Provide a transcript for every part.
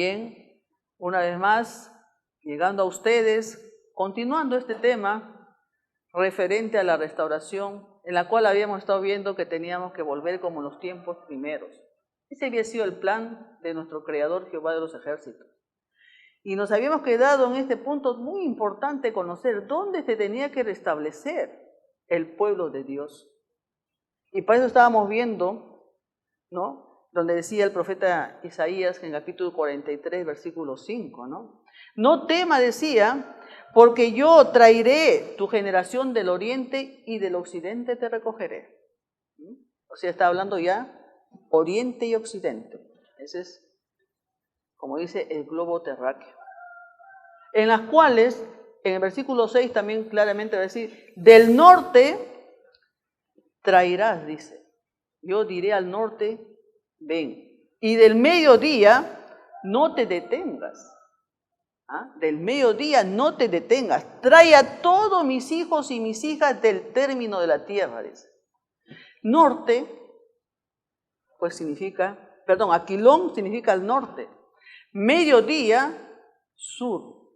Bien, una vez más, llegando a ustedes, continuando este tema referente a la restauración, en la cual habíamos estado viendo que teníamos que volver como en los tiempos primeros. Ese había sido el plan de nuestro Creador Jehová de los ejércitos. Y nos habíamos quedado en este punto muy importante conocer dónde se tenía que restablecer el pueblo de Dios. Y para eso estábamos viendo, ¿no?, donde decía el profeta Isaías en el capítulo 43, versículo 5, ¿no? No tema, decía, porque yo traeré tu generación del oriente y del occidente te recogeré. O sea, está hablando ya oriente y occidente. Ese es, como dice, el globo terráqueo. En las cuales, en el versículo 6 también claramente va a decir, del norte traerás, dice. Yo diré al norte, ven. Y del mediodía no te detengas. ¿Ah? Del mediodía no te detengas. Trae a todos mis hijos y mis hijas del término de la tierra, dice. Norte, pues significa, perdón, Aquilón significa el norte. Mediodía, sur.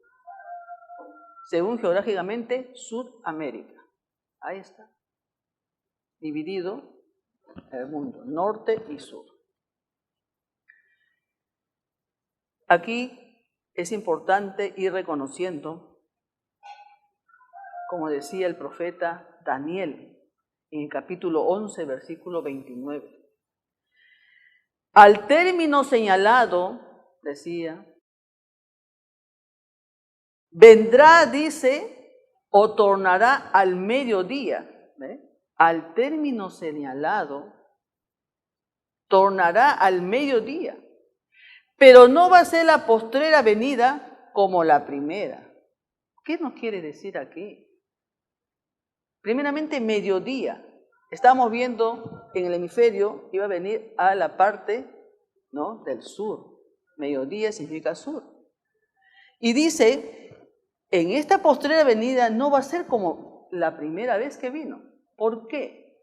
Según geográficamente, Sudamérica. Ahí está. Dividido el mundo, norte y sur. Aquí es importante ir reconociendo, como decía el profeta Daniel en el capítulo 11, versículo 29. Al término señalado, decía, vendrá, dice, o tornará al mediodía. ¿Ve? Al término señalado, tornará al mediodía. Pero no va a ser la postrera venida como la primera. ¿Qué nos quiere decir aquí? Primeramente, mediodía. Estamos viendo en el hemisferio que iba a venir a la parte, ¿no?, del sur. Mediodía significa sur. Y dice, en esta postrera venida no va a ser como la primera vez que vino. ¿Por qué?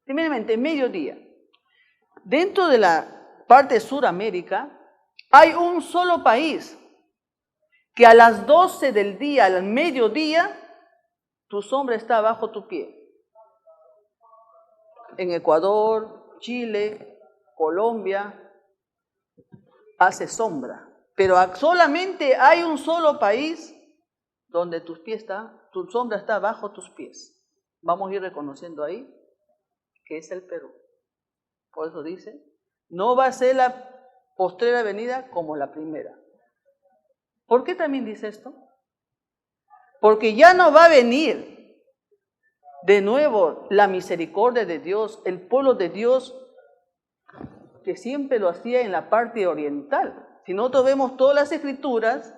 Primeramente, mediodía. Dentro de la parte de Sudamérica, hay un solo país que a las 12 del día, al mediodía, tu sombra está bajo tu pie. En Ecuador, Chile, Colombia, hace sombra. Pero solamente hay un solo país donde tu sombra está bajo tus pies. Vamos a ir reconociendo ahí que es el Perú. Por eso dice, no va a ser la postrera venida como la primera. ¿Por qué también dice esto? Porque ya no va a venir de nuevo la misericordia de Dios, el pueblo de Dios, que siempre lo hacía en la parte oriental. Si nosotros vemos todas las escrituras,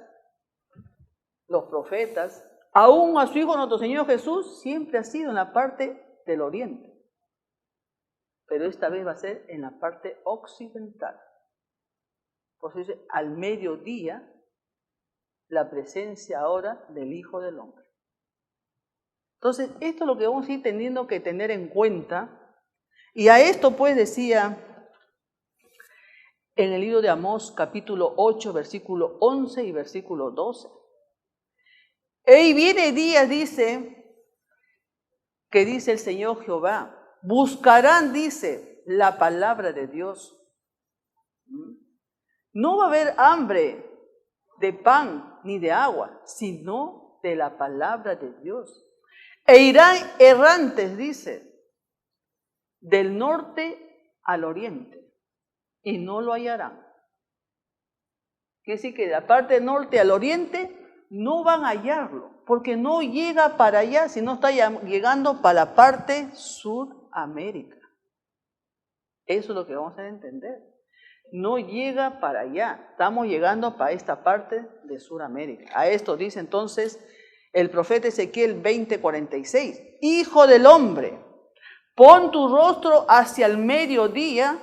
los profetas, aún a su Hijo nuestro Señor Jesús, siempre ha sido en la parte del oriente. Pero esta vez va a ser en la parte occidental. Por eso dice, al mediodía, la presencia ahora del Hijo del Hombre. Entonces, esto es lo que vamos a ir teniendo que tener en cuenta. Y a esto pues decía en el libro de Amós, capítulo 8, versículo 11 y versículo 12. Y viene días, dice, que dice el Señor Jehová, buscarán, dice, la palabra de Dios. No va a haber hambre de pan ni de agua, sino de la palabra de Dios. E irán errantes, dice, del norte al oriente, y no lo hallarán. Quiere decir que de la parte del norte al oriente no van a hallarlo, porque no llega para allá, sino está llegando para la parte Sudamérica. Eso es lo que vamos a entender. No llega para allá, estamos llegando para esta parte de Sudamérica. A esto dice entonces el profeta Ezequiel 20:46. Hijo del hombre, pon tu rostro hacia el mediodía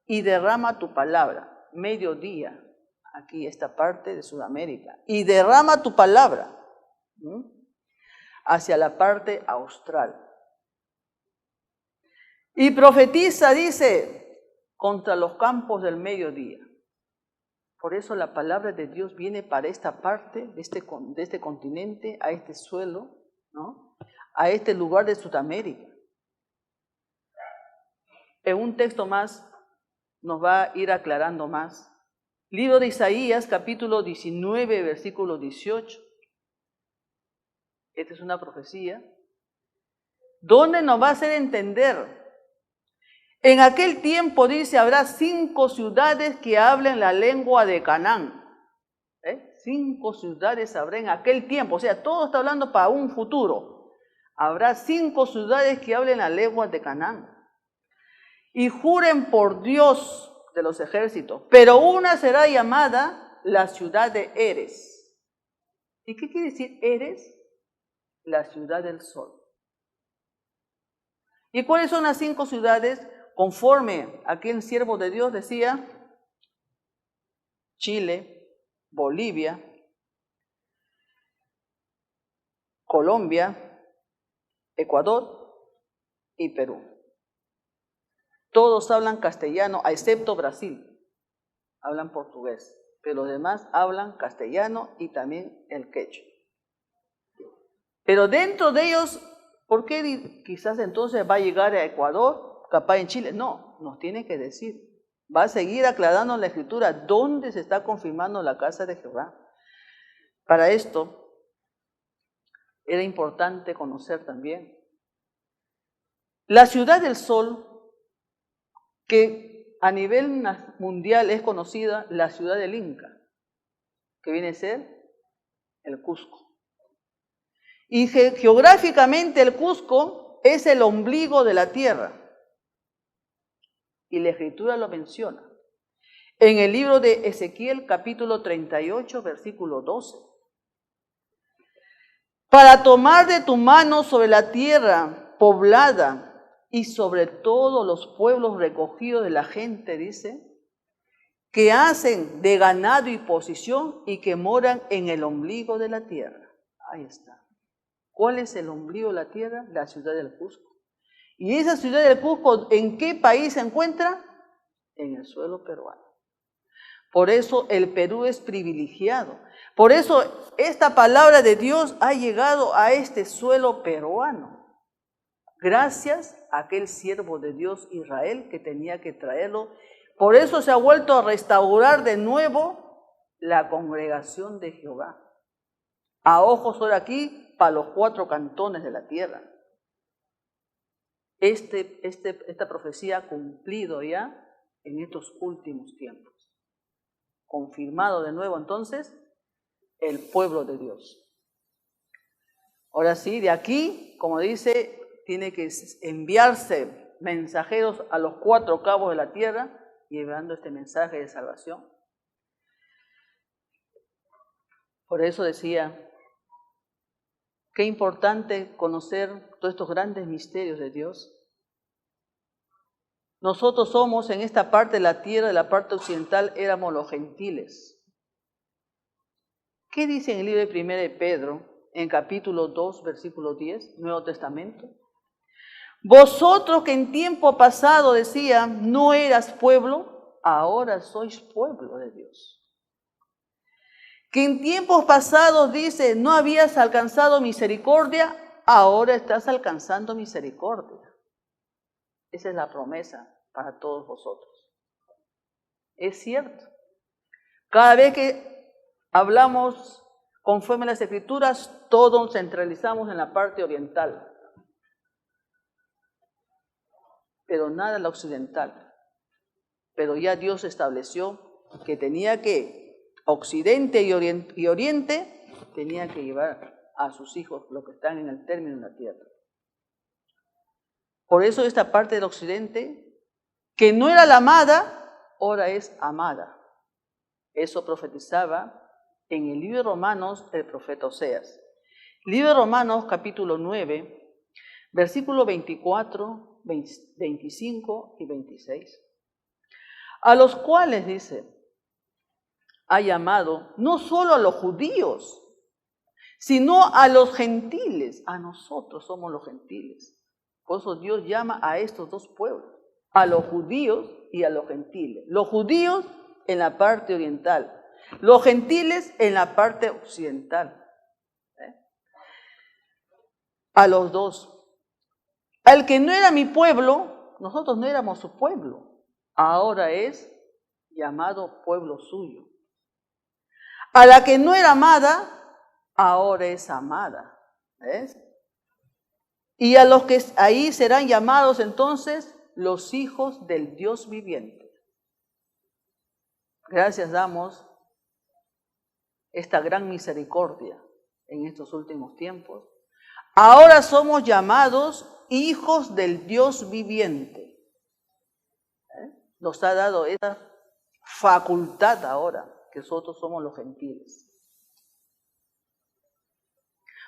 y derrama tu palabra. Mediodía, aquí esta parte de Sudamérica. Y derrama tu palabra hacia la parte austral. Y profetiza, dice, contra los campos del mediodía. Por eso la palabra de Dios viene para esta parte de este continente, a este suelo, ¿no? A este lugar de Sudamérica. En un texto más nos va a ir aclarando más. Libro de Isaías, capítulo 19, versículo 18. Esta es una profecía, donde nos va a hacer entender. En aquel tiempo, dice, habrá 5 ciudades que hablen la lengua de Canaán. 5 ciudades habrá en aquel tiempo. O sea, todo está hablando para un futuro. Habrá 5 ciudades que hablen la lengua de Canaán. Y juren por Dios de los ejércitos. Pero una será llamada la ciudad de Eres. ¿Y qué quiere decir Eres? La ciudad del sol. ¿Y cuáles son las 5 ciudades? Conforme aquel siervo de Dios decía, Chile, Bolivia, Colombia, Ecuador y Perú. Todos hablan castellano, excepto Brasil, hablan portugués, pero los demás hablan castellano y también el quechua. Pero dentro de ellos, ¿por qué quizás entonces va a llegar a Ecuador, capaz en Chile? No, nos tiene que decir. Va a seguir aclarando en la Escritura dónde se está confirmando la casa de Jehová. Para esto, era importante conocer también la ciudad del sol, que a nivel mundial es conocida la ciudad del Inca, que viene a ser el Cusco. Y geográficamente el Cusco es el ombligo de la tierra. Y la Escritura lo menciona. En el libro de Ezequiel, capítulo 38, versículo 12. Para tomar de tu mano sobre la tierra poblada y sobre todos los pueblos recogidos de la gente, dice, que hacen de ganado y posesión y que moran en el ombligo de la tierra. Ahí está. ¿Cuál es el ombligo de la tierra? La ciudad del Cusco. ¿Y esa ciudad del Cusco en qué país se encuentra? En el suelo peruano. Por eso el Perú es privilegiado. Por eso esta palabra de Dios ha llegado a este suelo peruano. Gracias a aquel siervo de Dios Israel que tenía que traerlo. Por eso se ha vuelto a restaurar de nuevo la congregación de Jehová. A ojos ahora aquí para los 4 cantones de la tierra. Esta profecía ha cumplido ya en estos últimos tiempos. Confirmado de nuevo entonces el pueblo de Dios. Ahora sí, de aquí, como dice, tiene que enviarse mensajeros a los 4 cabos de la tierra, llevando este mensaje de salvación. Por eso decía, qué importante conocer todos estos grandes misterios de Dios. Nosotros somos, en esta parte de la tierra, de la parte occidental, éramos los gentiles. ¿Qué dice en el libro de 1 de Pedro, en capítulo 2, versículo 10, Nuevo Testamento? Vosotros que en tiempo pasado, decía, no eras pueblo, ahora sois pueblo de Dios. Que en tiempos pasados, dice, no habías alcanzado misericordia, ahora estás alcanzando misericordia. Esa es la promesa para todos vosotros. Es cierto. Cada vez que hablamos conforme a las Escrituras, todos centralizamos en la parte oriental, pero nada en la occidental. Pero ya Dios estableció que tenía que Occidente y Oriente tenía que llevar a sus hijos, los que están en el término de la tierra. Por eso esta parte del Occidente, que no era la amada, ahora es amada. Eso profetizaba en el libro de Romanos el profeta Oseas. Libro de Romanos, capítulo 9, versículo 24, 25 y 26. A los cuales, dice, ha llamado no solo a los judíos, sino a los gentiles. A nosotros somos los gentiles. Por eso Dios llama a estos 2 pueblos, a los judíos y a los gentiles. Los judíos en la parte oriental, los gentiles en la parte occidental. A los dos. Al que no era mi pueblo, nosotros no éramos su pueblo, ahora es llamado pueblo suyo. A la que no era amada, ahora es amada. ¿Ves? Y a los que ahí serán llamados entonces los hijos del Dios viviente. Gracias damos esta gran misericordia en estos últimos tiempos. Ahora somos llamados hijos del Dios viviente. Nos ha dado esa facultad ahora, que nosotros somos los gentiles.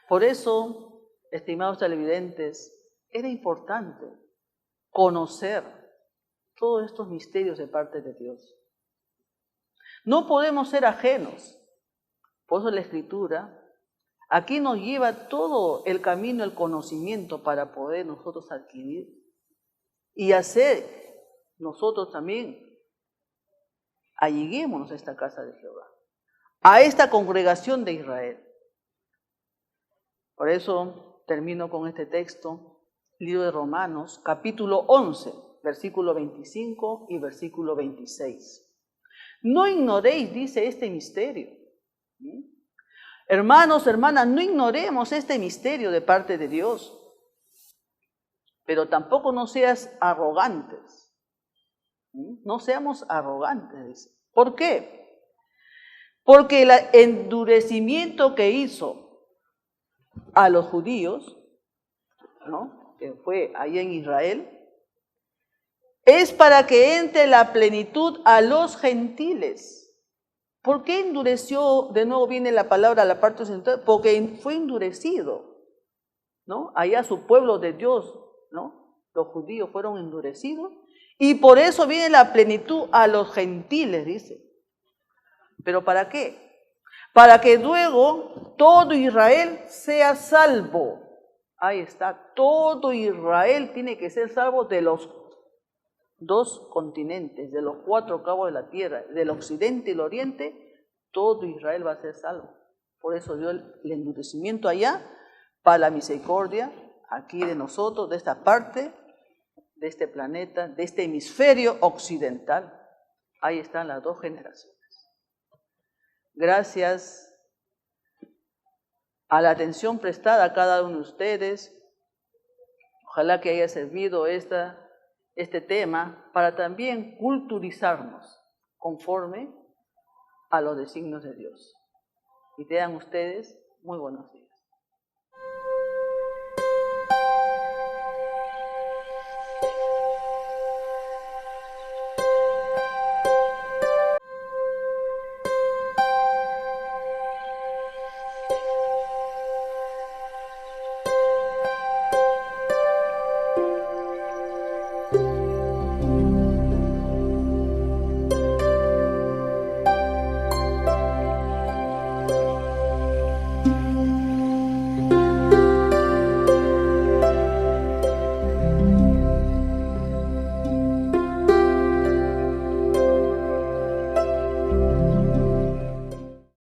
Por eso, estimados televidentes, era importante conocer todos estos misterios de parte de Dios. No podemos ser ajenos. Por eso la Escritura aquí nos lleva todo el camino, el conocimiento para poder nosotros adquirir y hacer nosotros también, alleguémonos a esta casa de Jehová, a esta congregación de Israel. Por eso termino con este texto, libro de Romanos, capítulo 11, versículo 25 y versículo 26. No ignoréis, dice, este misterio. Hermanos, hermanas, no ignoremos este misterio de parte de Dios, pero tampoco no seas arrogantes. No seamos arrogantes, dice. ¿Por qué? Porque el endurecimiento que hizo a los judíos, ¿no?, que fue ahí en Israel, es para que entre la plenitud a los gentiles. ¿Por qué endureció? De nuevo viene la palabra a la parte central, porque fue endurecido, ¿no? Allá su pueblo de Dios, ¿no? Los judíos fueron endurecidos y por eso viene la plenitud a los gentiles, dice. ¿Pero para qué? Para que luego todo Israel sea salvo. Ahí está, todo Israel tiene que ser salvo de los dos continentes, de los cuatro cabos de la tierra, del occidente y el oriente, todo Israel va a ser salvo. Por eso dio el endurecimiento allá, para la misericordia aquí de nosotros, de esta parte, de este planeta, de este hemisferio occidental. Ahí están las dos generaciones. Gracias a la atención prestada a cada uno de ustedes, ojalá que haya servido este tema para también culturizarnos conforme a los designios de Dios. Y tengan ustedes muy buenos días.